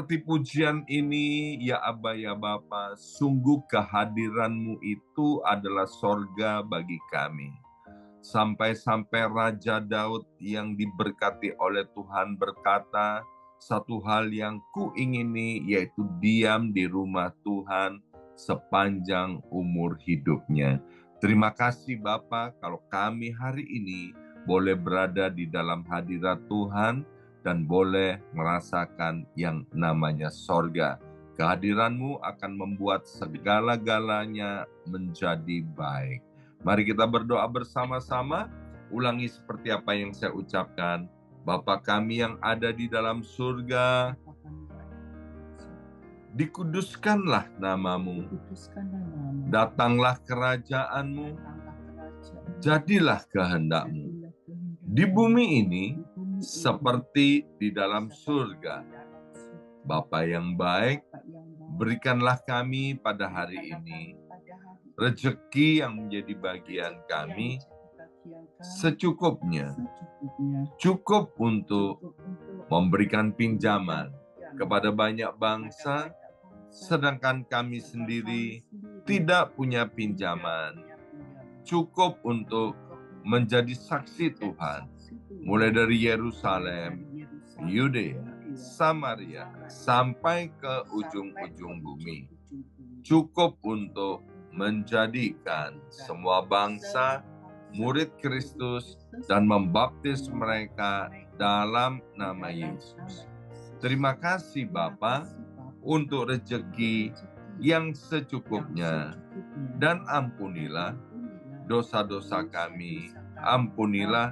Seperti pujian ini, ya Aba ya Bapa, sungguh kehadiran-Mu itu adalah sorga bagi kami. Sampai-sampai Raja Daud yang diberkati oleh Tuhan berkata, satu hal yang kuingini yaitu diam di rumah Tuhan sepanjang umur hidupnya. Terima kasih Bapa, kalau kami hari ini boleh berada di dalam hadirat Tuhan dan boleh merasakan yang namanya sorga. Kehadiran-Mu akan membuat segala-galanya menjadi baik. Mari kita berdoa bersama-sama, ulangi seperti apa yang saya ucapkan. Bapa kami yang ada di dalam surga, dikuduskanlah nama-Mu, datanglah kerajaan-Mu, jadilah kehendak-Mu, di bumi ini seperti di dalam surga. Bapa yang baik, berikanlah kami pada hari ini rezeki yang menjadi bagian kami secukupnya, cukup untuk memberikan pinjaman kepada banyak bangsa, sedangkan kami sendiri tidak punya pinjaman, cukup untuk menjadi saksi Tuhan, mulai dari Yerusalem, Yudea, Samaria, sampai ke ujung-ujung bumi. Cukup untuk menjadikan semua bangsa murid Kristus dan membaptis mereka dalam nama Yesus. Terima kasih Bapa untuk rezeki yang secukupnya, dan ampunilah dosa-dosa kami, ampunilah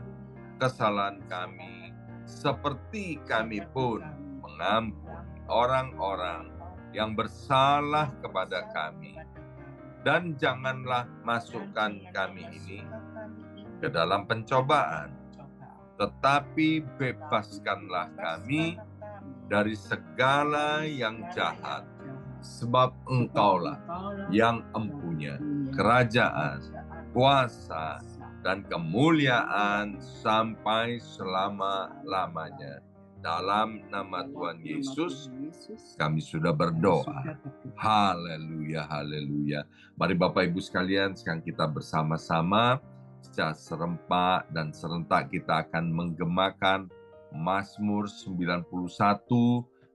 kesalahan kami, seperti kami pun mengampuni orang-orang yang bersalah kepada kami. Dan janganlah masukkan kami ini ke dalam pencobaan, tetapi bebaskanlah kami dari segala yang jahat, sebab Engkaulah yang empunya kerajaan, kuasa, dan kemuliaan sampai selama-lamanya. Dalam nama Tuhan Yesus, kami sudah berdoa. Haleluya, haleluya. Mari Bapak Ibu sekalian, sekarang kita bersama-sama secara serempak dan serentak kita akan menggemakan Mazmur 91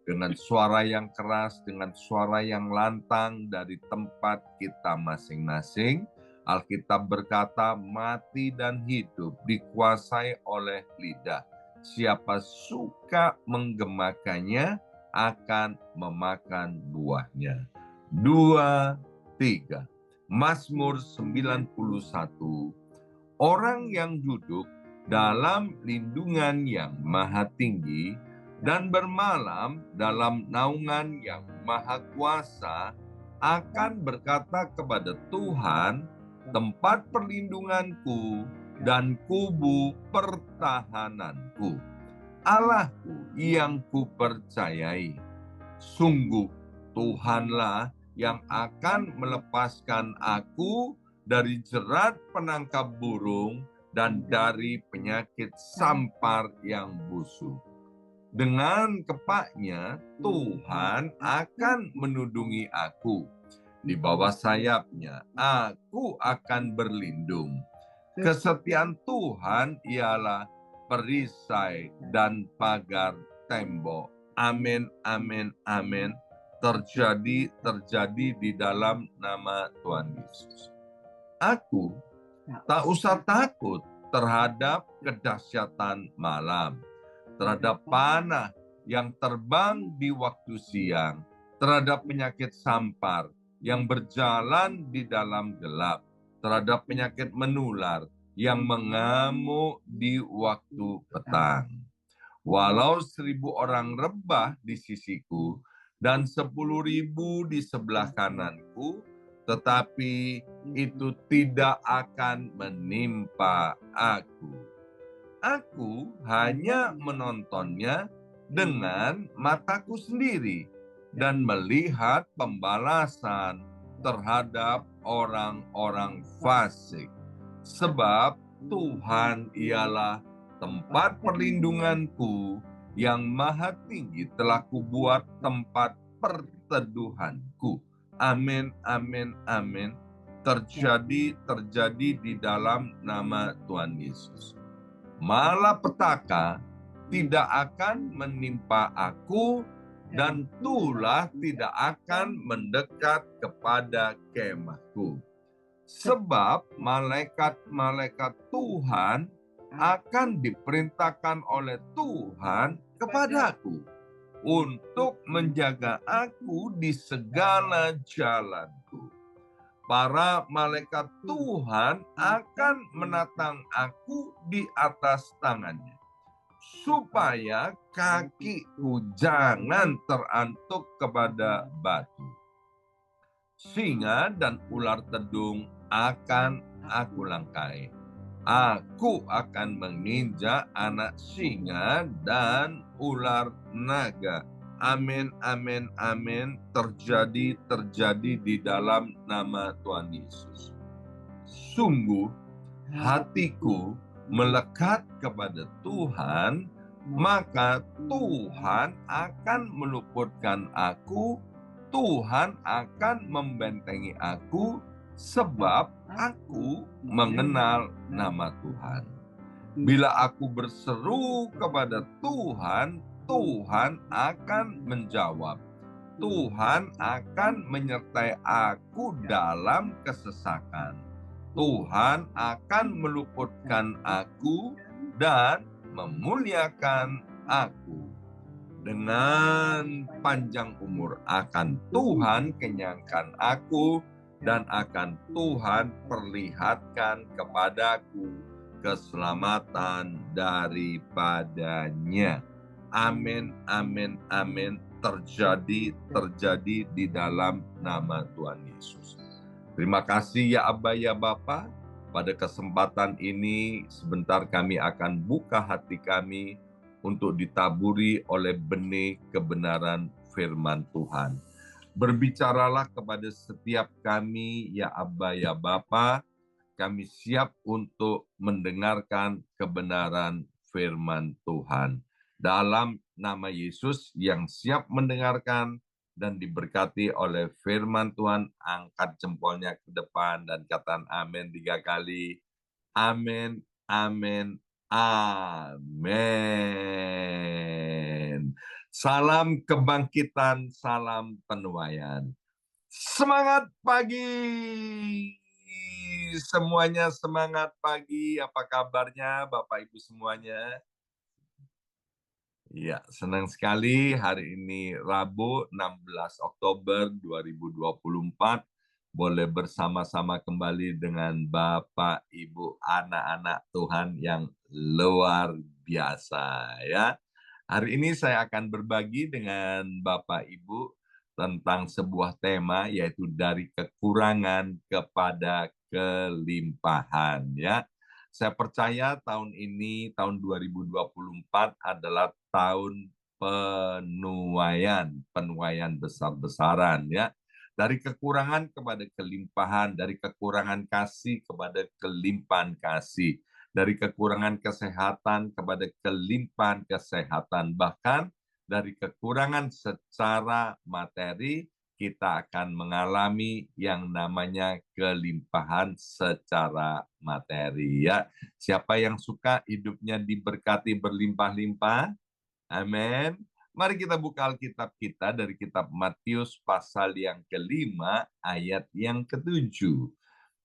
dengan suara yang keras, dengan suara yang lantang dari tempat kita masing-masing. Alkitab berkata, mati dan hidup dikuasai oleh lidah. Siapa suka menggemakannya akan memakan buahnya. 2, 3. Mazmur 91. Orang yang duduk dalam lindungan yang maha tinggi dan bermalam dalam naungan yang maha kuasa akan berkata kepada Tuhan, tempat perlindunganku dan kubu pertahananku, Allahku yang kupercayai. Sungguh Tuhanlah yang akan melepaskan aku dari jerat penangkap burung dan dari penyakit sampar yang busuk. Dengan kepaknya Tuhan akan menudungi aku. Di bawah sayapnya aku akan berlindung. Kesetiaan Tuhan ialah perisai dan pagar tembok. Amin, amin, amin. Terjadi di dalam nama Tuhan Yesus. Aku tak usah takut terhadap kedahsyatan malam, terhadap panah yang terbang di waktu siang, terhadap penyakit sampar yang berjalan di dalam gelap, terhadap penyakit menular yang mengamuk di waktu petang. Walau 1.000 orang rebah di sisiku dan 10.000 di sebelah kananku, tetapi itu tidak akan menimpa aku. Aku hanya menontonnya dengan mataku sendiri dan melihat pembalasan terhadap orang-orang fasik. Sebab Tuhan ialah tempat perlindunganku yang maha tinggi telah kubuat tempat perteduhanku. Amin, amin, amin. Terjadi di dalam nama Tuhan Yesus. Malapetaka tidak akan menimpa aku, dan tulah tidak akan mendekat kepada kemahku. Sebab malaikat-malaikat Tuhan akan diperintahkan oleh Tuhan kepadaku untuk menjaga aku di segala jalanku. Para malaikat Tuhan akan menatang aku di atas tangannya, supaya kakiku jangan terantuk kepada batu. Singa dan ular tedung akan aku langkai. Aku akan menginjak anak singa dan ular naga. Amin, amin, amin. Terjadi di dalam nama Tuhan Yesus. Sungguh, hatiku melekat kepada Tuhan, maka Tuhan akan meluputkan aku, Tuhan akan membentengi aku, sebab aku mengenal nama Tuhan. Bila aku berseru kepada Tuhan, Tuhan akan menjawab. Tuhan akan menyertai aku dalam kesesakan. Tuhan akan meluputkan aku dan memuliakan aku. Dengan panjang umur akan Tuhan kenyangkan aku, dan akan Tuhan perlihatkan kepadaku keselamatan daripadanya. Amin, amin, amin. Terjadi di dalam nama Tuhan Yesus. Terima kasih ya Abba ya Bapa. Pada kesempatan ini sebentar kami akan buka hati kami untuk ditaburi oleh benih kebenaran firman Tuhan. Berbicaralah kepada setiap kami ya Abba ya Bapa. Kami siap untuk mendengarkan kebenaran firman Tuhan. Dalam nama Yesus yang siap mendengarkan dan diberkati oleh firman Tuhan, angkat jempolnya ke depan dan katakan amin 3 kali. Amin, amin, amin. Salam kebangkitan, salam penuaian. Semangat pagi. Semuanya semangat pagi. Apa kabarnya Bapak Ibu semuanya? Ya, senang sekali hari ini Rabu 16 Oktober 2024 boleh bersama-sama kembali dengan Bapak Ibu anak-anak Tuhan yang luar biasa ya. Hari ini saya akan berbagi dengan Bapak Ibu tentang sebuah tema yaitu dari kekurangan kepada kelimpahan ya. Saya percaya tahun ini, tahun 2024 adalah tahun penuaian besar-besaran ya. Dari kekurangan kepada kelimpahan, dari kekurangan kasih kepada kelimpahan kasih, dari kekurangan kesehatan kepada kelimpahan kesehatan, bahkan dari kekurangan secara materi kita akan mengalami yang namanya kelimpahan secara materi ya. Siapa yang suka hidupnya diberkati berlimpah-limpah? Amin. Mari kita buka Alkitab kita dari kitab Matius pasal yang ke-5 ayat yang ke-7.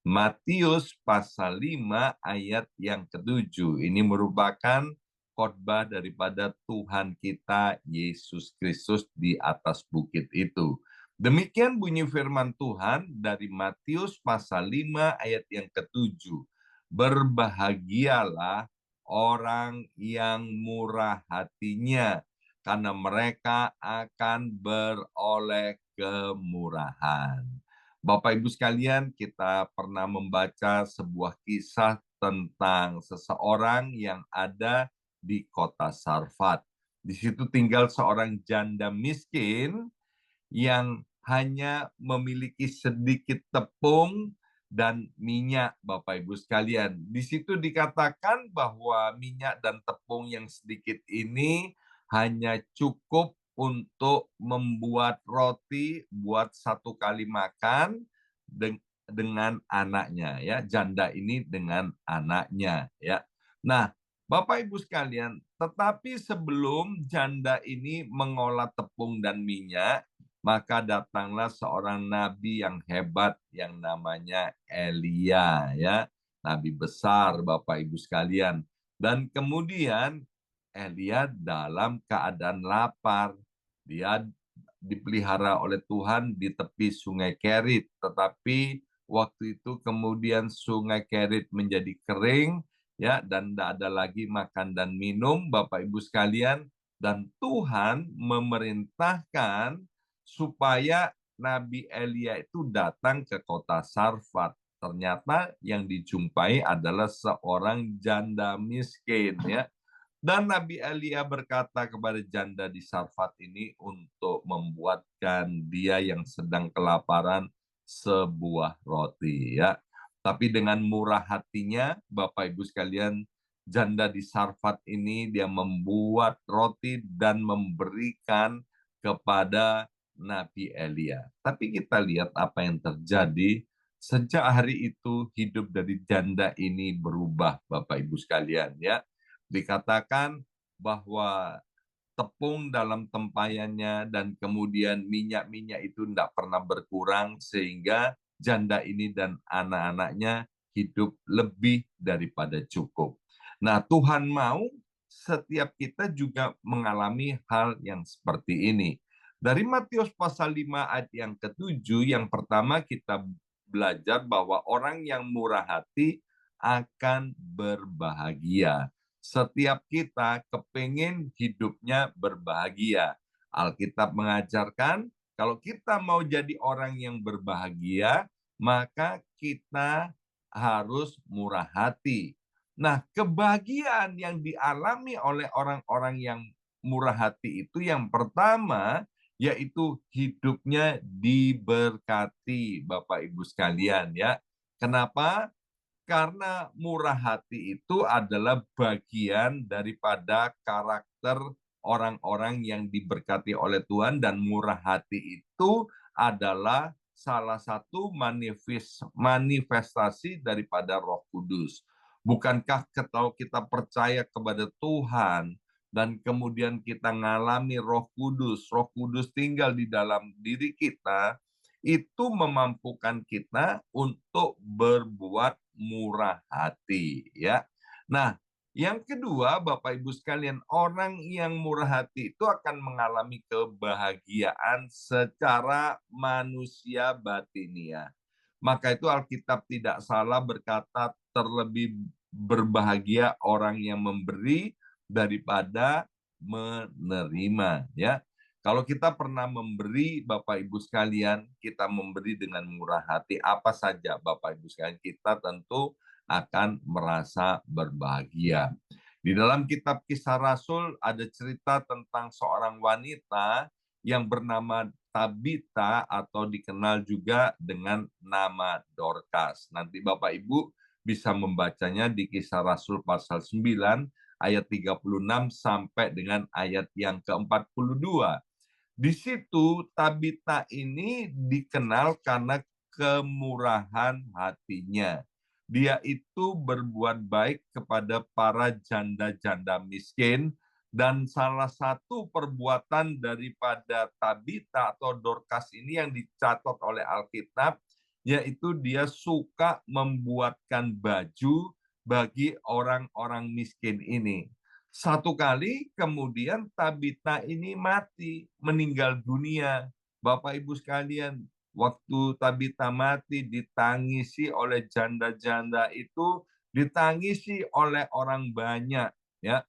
Matius pasal 5 ayat yang ke-7. Ini merupakan khotbah daripada Tuhan kita Yesus Kristus di atas bukit itu. Demikian bunyi firman Tuhan dari Matius pasal 5 ayat yang ke-7. Berbahagialah orang yang murah hatinya, karena mereka akan beroleh kemurahan. Bapak Ibu sekalian, kita pernah membaca sebuah kisah tentang seseorang yang ada di kota Sarfat. Di situ tinggal seorang janda miskin yang hanya memiliki sedikit tepung dan minyak, Bapak Ibu sekalian. Di situ dikatakan bahwa minyak dan tepung yang sedikit ini hanya cukup untuk membuat roti buat 1 kali makan dengan anaknya, ya, janda ini dengan anaknya, ya. Nah, Bapak Ibu sekalian, tetapi sebelum janda ini mengolah tepung dan minyak, maka datanglah seorang nabi yang hebat yang namanya Elia, ya. Nabi besar, Bapak Ibu sekalian. Dan kemudian Elia dalam keadaan lapar. Dia dipelihara oleh Tuhan di tepi Sungai Kerit, tetapi waktu itu kemudian Sungai Kerit menjadi kering, ya, dan tidak ada lagi makan dan minum, Bapak Ibu sekalian, dan Tuhan memerintahkan supaya Nabi Elia itu datang ke kota Sarfat. Ternyata yang dijumpai adalah seorang janda miskin, ya. Dan Nabi Elia berkata kepada janda di Sarfat ini untuk membuatkan dia yang sedang kelaparan sebuah roti, ya. Tapi dengan murah hatinya, Bapak Ibu sekalian, janda di Sarfat ini dia membuat roti dan memberikan kepada Nabi Elia. Tapi kita lihat apa yang terjadi. Sejak hari itu hidup dari janda ini berubah, Bapak Ibu sekalian, ya. Dikatakan bahwa tepung dalam tempayannya dan kemudian minyak-minyak itu tidak pernah berkurang sehingga janda ini dan anak-anaknya hidup lebih daripada cukup. Nah, Tuhan mau setiap kita juga mengalami hal yang seperti ini. Dari Matius pasal 5 ayat yang ke-7, yang pertama kita belajar bahwa orang yang murah hati akan berbahagia. Setiap kita kepingin hidupnya berbahagia. Alkitab mengajarkan, kalau kita mau jadi orang yang berbahagia, maka kita harus murah hati. Nah, kebahagiaan yang dialami oleh orang-orang yang murah hati itu yang pertama, yaitu hidupnya diberkati, Bapak Ibu sekalian, ya. Kenapa? Karena murah hati itu adalah bagian daripada karakter orang-orang yang diberkati oleh Tuhan, dan murah hati itu adalah salah satu manifestasi daripada Roh Kudus. Bukankah kalau kita percaya kepada Tuhan dan kemudian kita mengalami Roh Kudus tinggal di dalam diri kita, itu memampukan kita untuk berbuat murah hati, ya. Nah, yang kedua, Bapak Ibu sekalian, orang yang murah hati itu akan mengalami kebahagiaan secara manusia batiniah. Maka itu Alkitab tidak salah berkata terlebih berbahagia orang yang memberi daripada menerima, ya. Kalau kita pernah memberi, Bapak Ibu sekalian, kita memberi dengan murah hati, apa saja Bapak Ibu sekalian, kita tentu akan merasa berbahagia. Di dalam kitab Kisah Rasul ada cerita tentang seorang wanita yang bernama Tabita atau dikenal juga dengan nama Dorcas. Nanti Bapak Ibu bisa membacanya di Kisah Rasul pasal 9 ayat 36 sampai dengan ayat yang ke-42. Di situ Tabita ini dikenal karena kemurahan hatinya. Dia itu berbuat baik kepada para janda-janda miskin, dan salah satu perbuatan daripada Tabita atau Dorcas ini yang dicatat oleh Alkitab, yaitu dia suka membuatkan baju bagi orang-orang miskin ini. Satu kali kemudian Tabita ini mati, meninggal dunia. Bapak Ibu sekalian, waktu Tabita mati ditangisi oleh janda-janda itu, ditangisi oleh orang banyak, ya.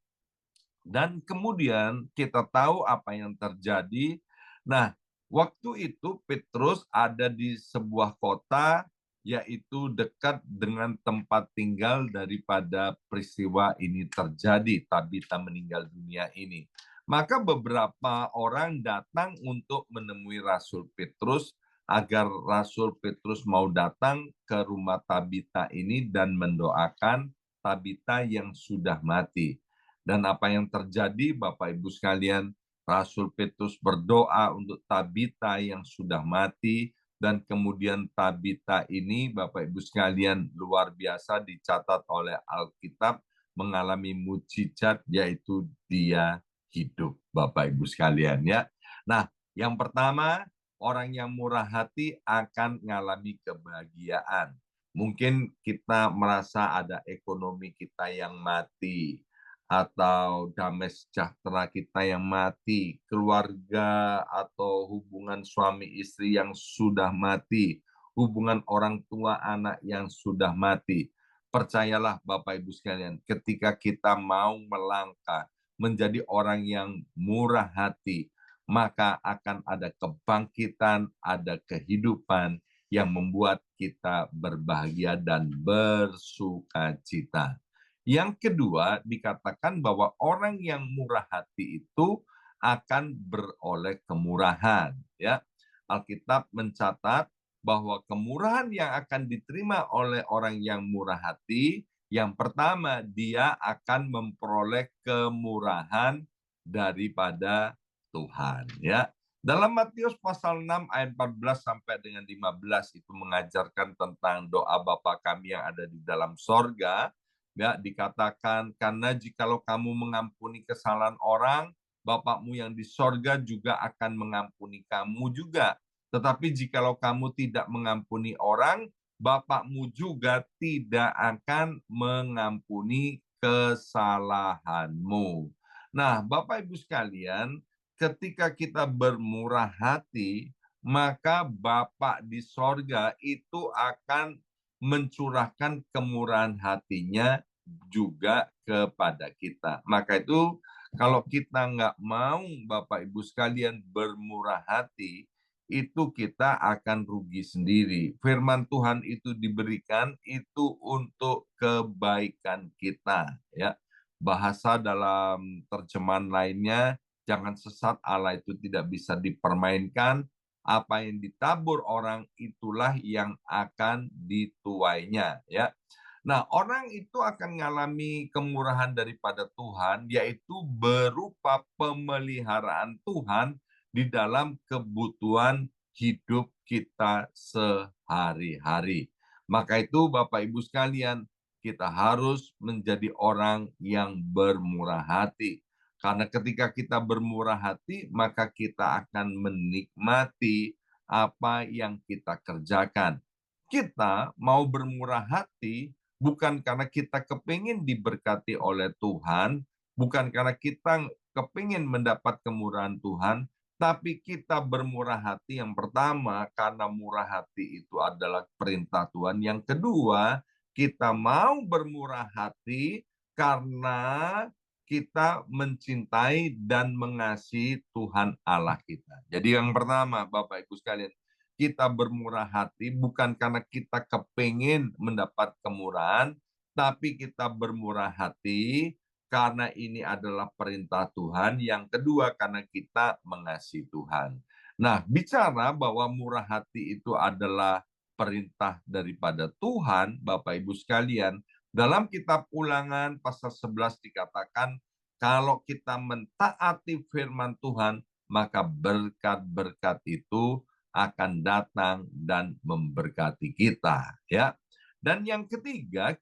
Dan kemudian kita tahu apa yang terjadi. Nah, waktu itu Petrus ada di sebuah kota, yaitu dekat dengan tempat tinggal daripada peristiwa ini terjadi, Tabita meninggal dunia ini. Maka beberapa orang datang untuk menemui Rasul Petrus agar Rasul Petrus mau datang ke rumah Tabita ini dan mendoakan Tabita yang sudah mati. Dan apa yang terjadi, Bapak Ibu sekalian, Rasul Petrus berdoa untuk Tabita yang sudah mati, dan kemudian Tabita ini, Bapak Ibu sekalian, luar biasa dicatat oleh Alkitab, mengalami mujizat, yaitu dia hidup, Bapak Ibu sekalian ya. Nah, yang pertama, orang yang murah hati akan mengalami kebahagiaan. Mungkin kita merasa ada ekonomi kita yang mati, atau damai sejahtera kita yang mati, keluarga atau hubungan suami istri yang sudah mati, hubungan orang tua anak yang sudah mati. Percayalah Bapak Ibu sekalian, ketika kita mau melangkah menjadi orang yang murah hati, maka akan ada kebangkitan, ada kehidupan yang membuat kita berbahagia dan bersukacita. Yang kedua, dikatakan bahwa orang yang murah hati itu akan beroleh kemurahan. Ya, Alkitab mencatat bahwa kemurahan yang akan diterima oleh orang yang murah hati, yang pertama dia akan memperoleh kemurahan daripada Tuhan. Ya, dalam Matius pasal 6 ayat 14 sampai dengan 15 itu mengajarkan tentang doa Bapa kami yang ada di dalam sorga. Ya, dikatakan, karena jikalau kamu mengampuni kesalahan orang, Bapakmu yang di sorga juga akan mengampuni kamu juga. Tetapi jikalau kamu tidak mengampuni orang, Bapakmu juga tidak akan mengampuni kesalahanmu. Nah, Bapak Ibu sekalian, ketika kita bermurah hati, maka Bapak di sorga itu akan mencurahkan kemurahan hatinya juga kepada kita. Maka itu kalau kita nggak mau Bapak Ibu sekalian bermurah hati, itu kita akan rugi sendiri. Firman Tuhan itu diberikan itu untuk kebaikan kita. Ya, bahasa dalam terjemahan lainnya, jangan sesat, Allah itu tidak bisa dipermainkan. Apa yang ditabur orang itulah yang akan dituainya. Ya, nah, orang itu akan mengalami kemurahan daripada Tuhan, yaitu berupa pemeliharaan Tuhan di dalam kebutuhan hidup kita sehari-hari. Maka itu Bapak Ibu sekalian, kita harus menjadi orang yang bermurah hati. Karena ketika kita bermurah hati, maka kita akan menikmati apa yang kita kerjakan. Kita mau bermurah hati bukan karena kita kepingin diberkati oleh Tuhan, bukan karena kita kepingin mendapat kemurahan Tuhan, tapi kita bermurah hati yang pertama karena murah hati itu adalah perintah Tuhan. Yang kedua, kita mau bermurah hati karena kita mencintai dan mengasihi Tuhan Allah kita. Jadi yang pertama, Bapak Ibu sekalian, kita bermurah hati bukan karena kita kepingin mendapat kemurahan, tapi kita bermurah hati karena ini adalah perintah Tuhan. Yang kedua, karena kita mengasihi Tuhan. Nah, bicara bahwa murah hati itu adalah perintah daripada Tuhan, Bapak Ibu sekalian, dalam kitab Ulangan pasal 11 dikatakan, kalau kita mentaati firman Tuhan, maka berkat-berkat itu akan datang dan memberkati kita, ya. Dan yang ketiga,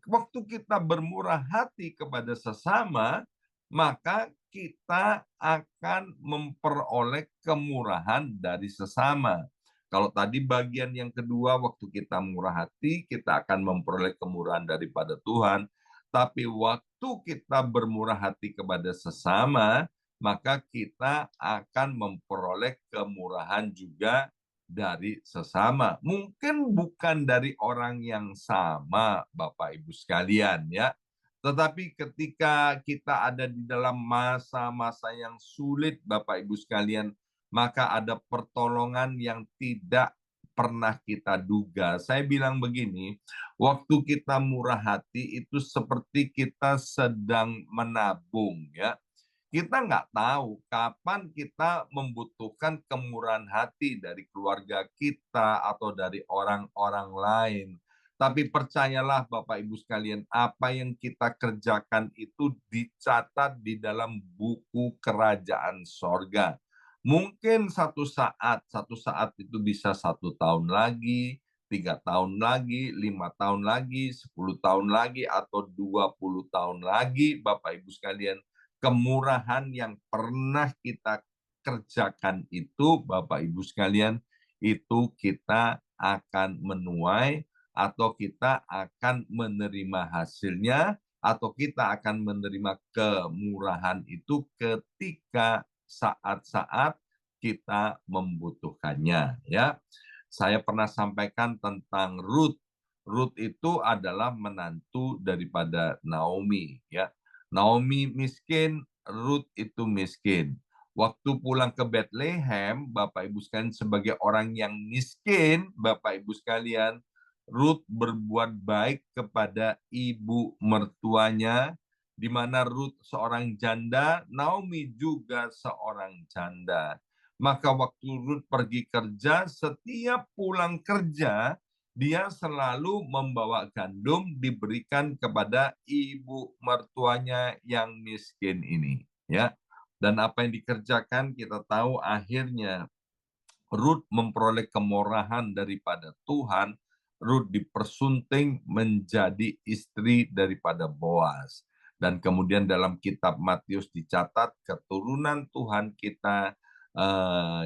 waktu kita bermurah hati kepada sesama, maka kita akan memperoleh kemurahan dari sesama. Kalau tadi bagian yang kedua, waktu kita murah hati, kita akan memperoleh kemurahan daripada Tuhan. Tapi waktu kita bermurah hati kepada sesama, maka kita akan memperoleh kemurahan juga dari sesama. Mungkin bukan dari orang yang sama, Bapak Ibu sekalian, ya. Tetapi ketika kita ada di dalam masa-masa yang sulit, Bapak Ibu sekalian, maka ada pertolongan yang tidak pernah kita duga. Saya bilang begini, waktu kita murah hati itu seperti kita sedang menabung, ya. Kita nggak tahu kapan kita membutuhkan kemurahan hati dari keluarga kita atau dari orang-orang lain. Tapi percayalah Bapak Ibu sekalian, apa yang kita kerjakan itu dicatat di dalam buku kerajaan sorga. Mungkin satu saat itu bisa 1 tahun lagi, 3 tahun lagi, 5 tahun lagi, 10 tahun lagi, atau 20 tahun lagi, Bapak Ibu sekalian. Kemurahan yang pernah kita kerjakan itu, Bapak Ibu sekalian, itu kita akan menuai, atau kita akan menerima hasilnya, atau kita akan menerima kemurahan itu ketika saat-saat kita membutuhkannya, ya. Saya pernah sampaikan tentang Ruth. Ruth itu adalah menantu daripada Naomi, ya. Naomi miskin, Ruth itu miskin. Waktu pulang ke Bethlehem, Bapak Ibu sekalian, sebagai orang yang miskin, Bapak Ibu sekalian, Ruth berbuat baik kepada ibu mertuanya, di mana Ruth seorang janda, Naomi juga seorang janda. Maka waktu Ruth pergi kerja, setiap pulang kerja, dia selalu membawa gandum diberikan kepada ibu mertuanya yang miskin ini, ya. Dan apa yang dikerjakan kita tahu akhirnya Ruth memperoleh kemurahan daripada Tuhan. Ruth dipersunting menjadi istri daripada Boaz. Dan kemudian dalam kitab Matius dicatat keturunan Tuhan kita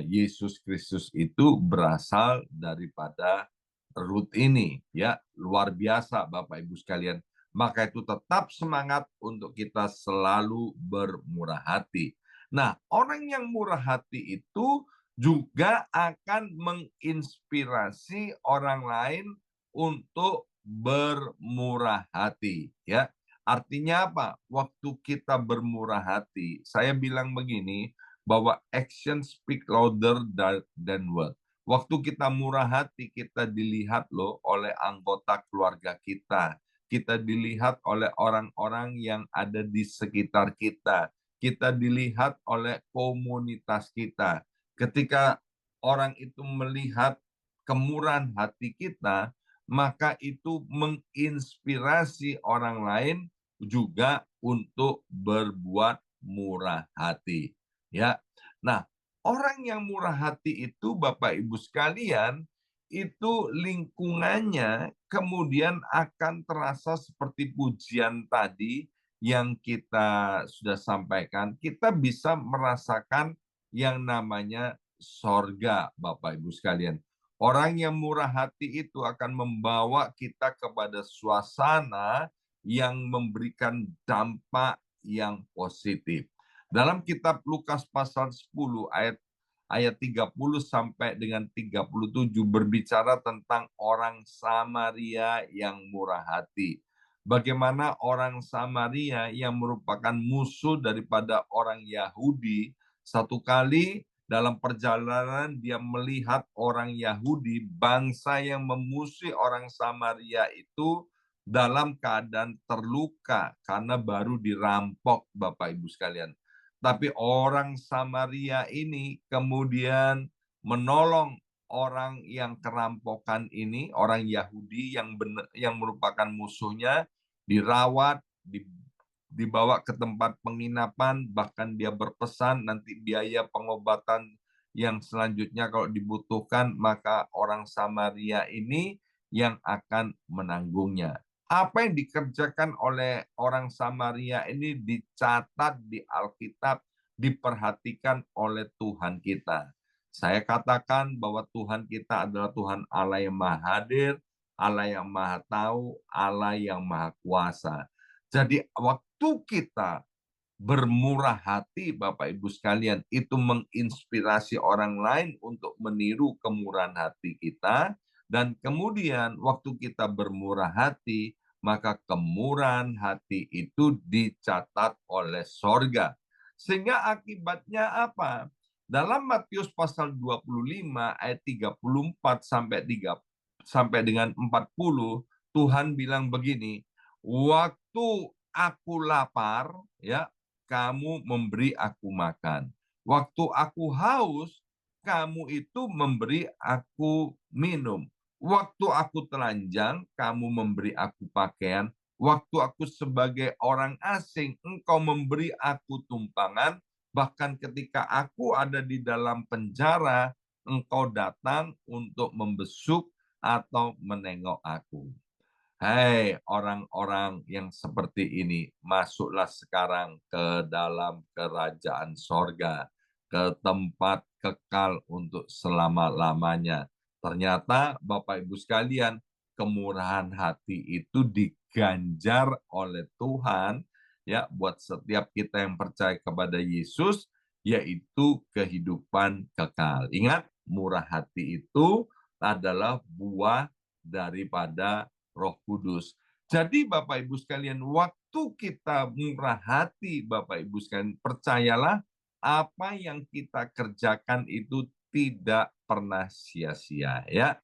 Yesus Kristus itu berasal daripada Ruth ini, ya. Luar biasa Bapak Ibu sekalian. Maka itu tetap semangat untuk kita selalu bermurah hati. Nah, orang yang murah hati itu juga akan menginspirasi orang lain untuk bermurah hati, ya. Artinya apa? Waktu kita bermurah hati, saya bilang begini, bahwa action speak louder than word. Waktu kita murah hati, kita dilihat loh oleh anggota keluarga kita. Kita dilihat oleh orang-orang yang ada di sekitar kita. Kita dilihat oleh komunitas kita. Ketika orang itu melihat kemurahan hati kita, maka itu menginspirasi orang lain juga untuk berbuat murah hati. Ya. Nah, orang yang murah hati itu Bapak Ibu sekalian, itu lingkungannya kemudian akan terasa seperti pujian tadi yang kita sudah sampaikan. Kita bisa merasakan yang namanya sorga, Bapak Ibu sekalian. Orang yang murah hati itu akan membawa kita kepada suasana yang memberikan dampak yang positif. Dalam kitab Lukas pasal 10 ayat 30 sampai dengan 37 berbicara tentang orang Samaria yang murah hati. Bagaimana orang Samaria yang merupakan musuh daripada orang Yahudi, satu kali dalam perjalanan dia melihat orang Yahudi, bangsa yang memusuhi orang Samaria itu dalam keadaan terluka karena baru dirampok, Bapak Ibu sekalian. Tapi orang Samaria ini kemudian menolong orang yang kerampokan ini, orang Yahudi yang merupakan musuhnya, dirawat, dibawa ke tempat penginapan, bahkan dia berpesan nanti biaya pengobatan yang selanjutnya kalau dibutuhkan, maka orang Samaria ini yang akan menanggungnya. Apa yang dikerjakan oleh orang Samaria ini dicatat di Alkitab, diperhatikan oleh Tuhan kita. Saya katakan bahwa Tuhan kita adalah Tuhan Allah yang Maha Hadir, Allah yang Maha Tahu, Allah yang Maha Kuasa. Jadi waktu kita bermurah hati, Bapak Ibu sekalian, itu menginspirasi orang lain untuk meniru kemurahan hati kita. Dan kemudian waktu kita bermurah hati, maka kemurahan hati itu dicatat oleh sorga. Sehingga akibatnya apa? Dalam Matius pasal 25 ayat 34 sampai dengan 40, Tuhan bilang begini, waktu aku lapar, ya, kamu memberi aku makan. Waktu aku haus, kamu itu memberi aku minum. Waktu aku telanjang, kamu memberi aku pakaian. Waktu aku sebagai orang asing, engkau memberi aku tumpangan. Bahkan ketika aku ada di dalam penjara, engkau datang untuk membesuk atau menengok aku. Hai orang-orang yang seperti ini, masuklah sekarang ke dalam kerajaan sorga, ke tempat kekal untuk selama-lamanya. Ternyata Bapak Ibu sekalian, kemurahan hati itu diganjar oleh Tuhan ya buat setiap kita yang percaya kepada Yesus, yaitu kehidupan kekal. Ingat, murah hati itu adalah buah daripada Roh Kudus. Jadi Bapak Ibu sekalian, waktu kita murah hati, Bapak Ibu sekalian, percayalah apa yang kita kerjakan itu tidak pernah sia-sia ya.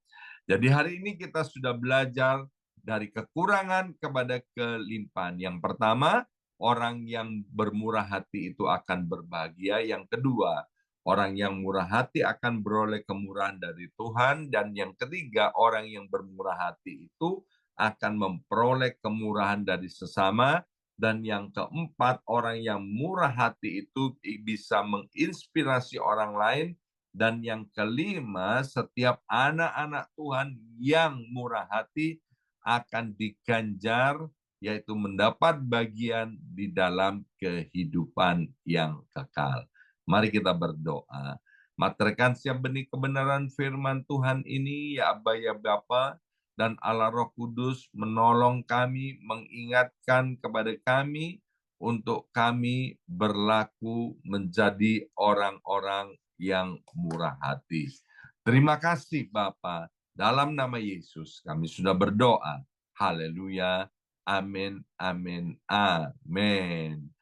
Jadi hari ini kita sudah belajar dari kekurangan kepada kelimpahan. Yang pertama, orang yang bermurah hati itu akan berbahagia. Yang kedua, orang yang murah hati akan beroleh kemurahan dari Tuhan. Dan yang ketiga, orang yang bermurah hati itu akan memperoleh kemurahan dari sesama. Dan yang keempat, orang yang murah hati itu bisa menginspirasi orang lain. Dan yang kelima, setiap anak-anak Tuhan yang murah hati akan diganjar, yaitu mendapat bagian di dalam kehidupan yang kekal. Mari kita berdoa. Materkan siap benih kebenaran firman Tuhan ini, ya Aba ya Bapa, dan Allah Roh Kudus menolong kami, mengingatkan kepada kami, untuk kami berlaku menjadi orang-orang yang murah hati. Terima kasih Bapa. Dalam nama Yesus kami sudah berdoa. Haleluya. Amin, amin, amin.